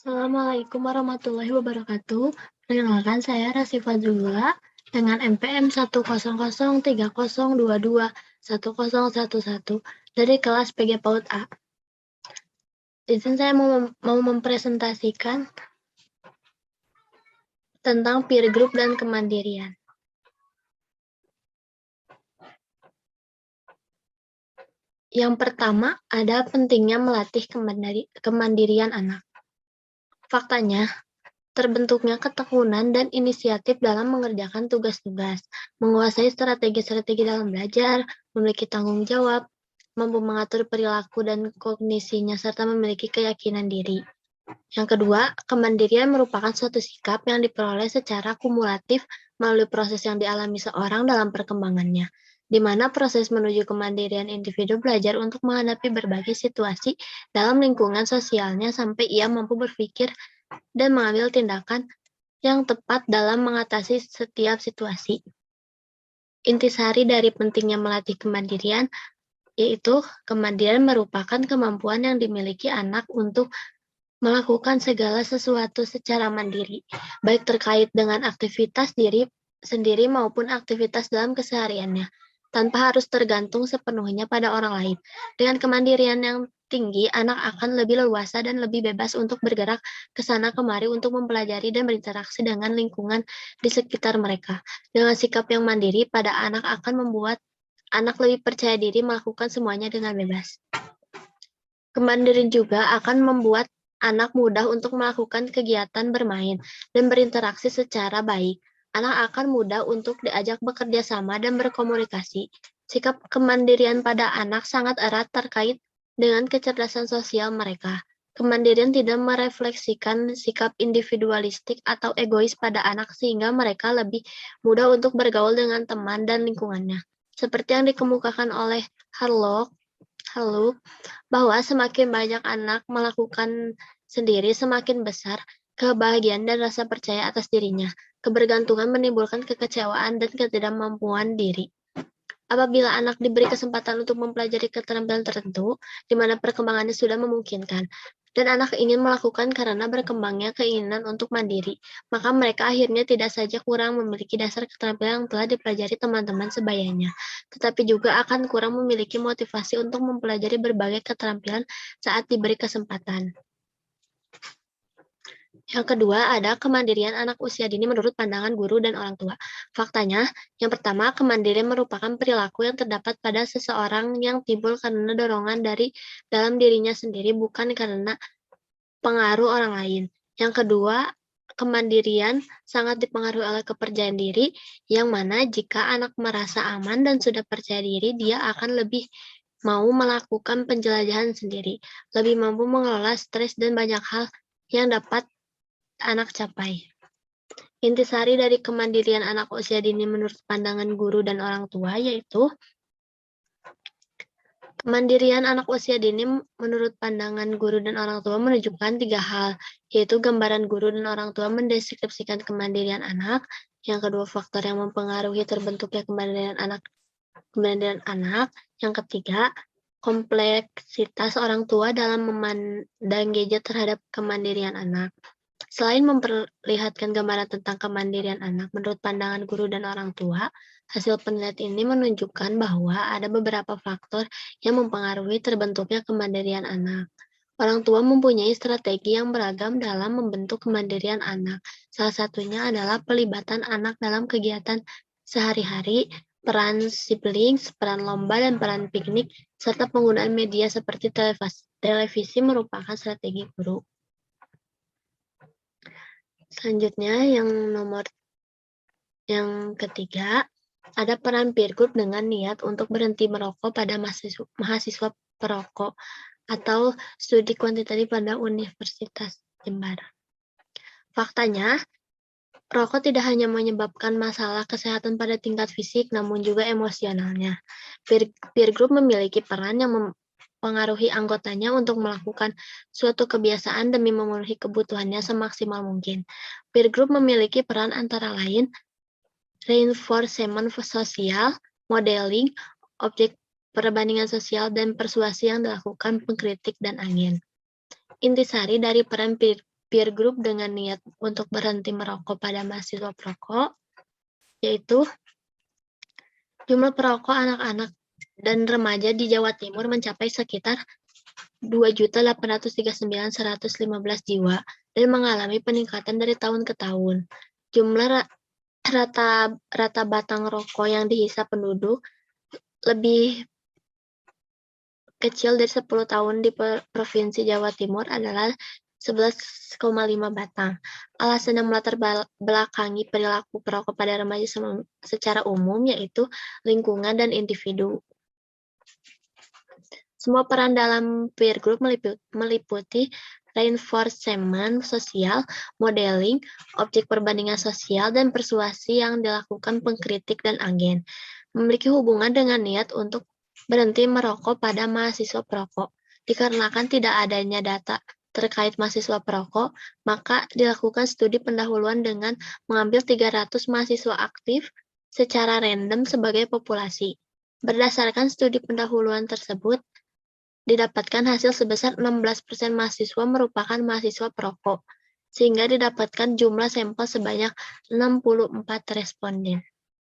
Assalamualaikum warahmatullahi wabarakatuh. Perkenalkan saya Rasifah Zula dengan NPM 10030221011 dari kelas PG PAUD A. Izin saya mau mempresentasikan tentang peer group dan kemandirian. Yang pertama, ada pentingnya melatih kemandirian anak. Faktanya, terbentuknya ketekunan dan inisiatif dalam mengerjakan tugas-tugas, menguasai strategi-strategi dalam belajar, memiliki tanggung jawab, mampu mengatur perilaku dan kognisinya, serta memiliki keyakinan diri. Yang kedua, kemandirian merupakan suatu sikap yang diperoleh secara kumulatif melalui proses yang dialami seorang dalam perkembangannya, di mana proses menuju kemandirian individu belajar untuk menghadapi berbagai situasi dalam lingkungan sosialnya sampai ia mampu berpikir dan mengambil tindakan yang tepat dalam mengatasi setiap situasi. Intisari dari pentingnya melatih kemandirian, yaitu kemandirian merupakan kemampuan yang dimiliki anak untuk melakukan segala sesuatu secara mandiri, baik terkait dengan aktivitas diri sendiri maupun aktivitas dalam kesehariannya, tanpa harus tergantung sepenuhnya pada orang lain. Dengan kemandirian yang tinggi, anak akan lebih leluasa dan lebih bebas untuk bergerak ke sana kemari untuk mempelajari dan berinteraksi dengan lingkungan di sekitar mereka. Dengan sikap yang mandiri pada anak akan membuat anak lebih percaya diri melakukan semuanya dengan bebas. Kemandirian juga akan membuat anak mudah untuk melakukan kegiatan bermain dan berinteraksi secara baik. Anak akan mudah untuk diajak bekerja sama dan berkomunikasi. Sikap kemandirian pada anak sangat erat terkait dengan kecerdasan sosial mereka. Kemandirian tidak merefleksikan sikap individualistik atau egois pada anak sehingga mereka lebih mudah untuk bergaul dengan teman dan lingkungannya. Seperti yang dikemukakan oleh Harlock, bahwa semakin banyak anak melakukan sendiri, semakin besar kebahagiaan dan rasa percaya atas dirinya. Kebergantungan menimbulkan kekecewaan dan ketidakmampuan diri. Apabila anak diberi kesempatan untuk mempelajari keterampilan tertentu, di mana perkembangannya sudah memungkinkan, dan anak ingin melakukan karena berkembangnya keinginan untuk mandiri, maka mereka akhirnya tidak saja kurang memiliki dasar keterampilan yang telah dipelajari teman-teman sebayanya, tetapi juga akan kurang memiliki motivasi untuk mempelajari berbagai keterampilan saat diberi kesempatan. Yang kedua, ada kemandirian anak usia dini menurut pandangan guru dan orang tua. Faktanya, yang pertama, kemandirian merupakan perilaku yang terdapat pada seseorang yang timbul karena dorongan dari dalam dirinya sendiri, bukan karena pengaruh orang lain. Yang kedua, kemandirian sangat dipengaruhi oleh kepercayaan diri, yang mana jika anak merasa aman dan sudah percaya diri, dia akan lebih mau melakukan penjelajahan sendiri, lebih mampu mengelola stres dan banyak hal yang dapat anak capai. Intisari dari kemandirian anak usia dini menurut pandangan guru dan orang tua yaitu kemandirian anak usia dini menurut pandangan guru dan orang tua menunjukkan 3 hal, yaitu gambaran guru dan orang tua mendeskripsikan kemandirian anak, yang kedua faktor yang mempengaruhi terbentuknya kemandirian anak, yang ketiga kompleksitas orang tua dalam memandang gadget terhadap kemandirian anak. Selain memperlihatkan gambaran tentang kemandirian anak menurut pandangan guru dan orang tua, hasil penelitian ini menunjukkan bahwa ada beberapa faktor yang mempengaruhi terbentuknya kemandirian anak. Orang tua mempunyai strategi yang beragam dalam membentuk kemandirian anak. Salah satunya adalah pelibatan anak dalam kegiatan sehari-hari, peran siblings, peran lomba, dan peran piknik, serta penggunaan media seperti televisi merupakan strategi guru. Selanjutnya yang ketiga, ada peran peer group dengan niat untuk berhenti merokok pada mahasiswa perokok atau studi kuantitatif pada Universitas Jember. Faktanya, rokok tidak hanya menyebabkan masalah kesehatan pada tingkat fisik, namun juga emosionalnya. Peer group memiliki peran yang mempengaruhi anggotanya untuk melakukan suatu kebiasaan demi memenuhi kebutuhannya semaksimal mungkin. Peer group memiliki peran antara lain reinforcement sosial, modeling, objek perbandingan sosial, dan persuasi yang dilakukan pengkritik dan angin. Intisari dari peran peer group dengan niat untuk berhenti merokok pada mahasiswa perokok, yaitu jumlah perokok anak-anak dan remaja di Jawa Timur mencapai sekitar 2.839.115 jiwa dan mengalami peningkatan dari tahun ke tahun. Jumlah rata batang rokok yang dihisap penduduk lebih kecil dari 10 tahun di Provinsi Jawa Timur adalah 11,5 batang. Alasan yang melatar belakangi perilaku perokok pada remaja secara umum yaitu lingkungan dan individu. Semua peran dalam peer group meliputi reinforcement sosial, modeling, objek perbandingan sosial, dan persuasi yang dilakukan pengkritik dan agen. Memiliki hubungan dengan niat untuk berhenti merokok pada mahasiswa perokok. Dikarenakan tidak adanya data terkait mahasiswa perokok, maka dilakukan studi pendahuluan dengan mengambil 300 mahasiswa aktif secara random sebagai populasi. Berdasarkan studi pendahuluan tersebut, didapatkan hasil sebesar 16% mahasiswa merupakan mahasiswa perokok, sehingga didapatkan jumlah sampel sebanyak 64 responden.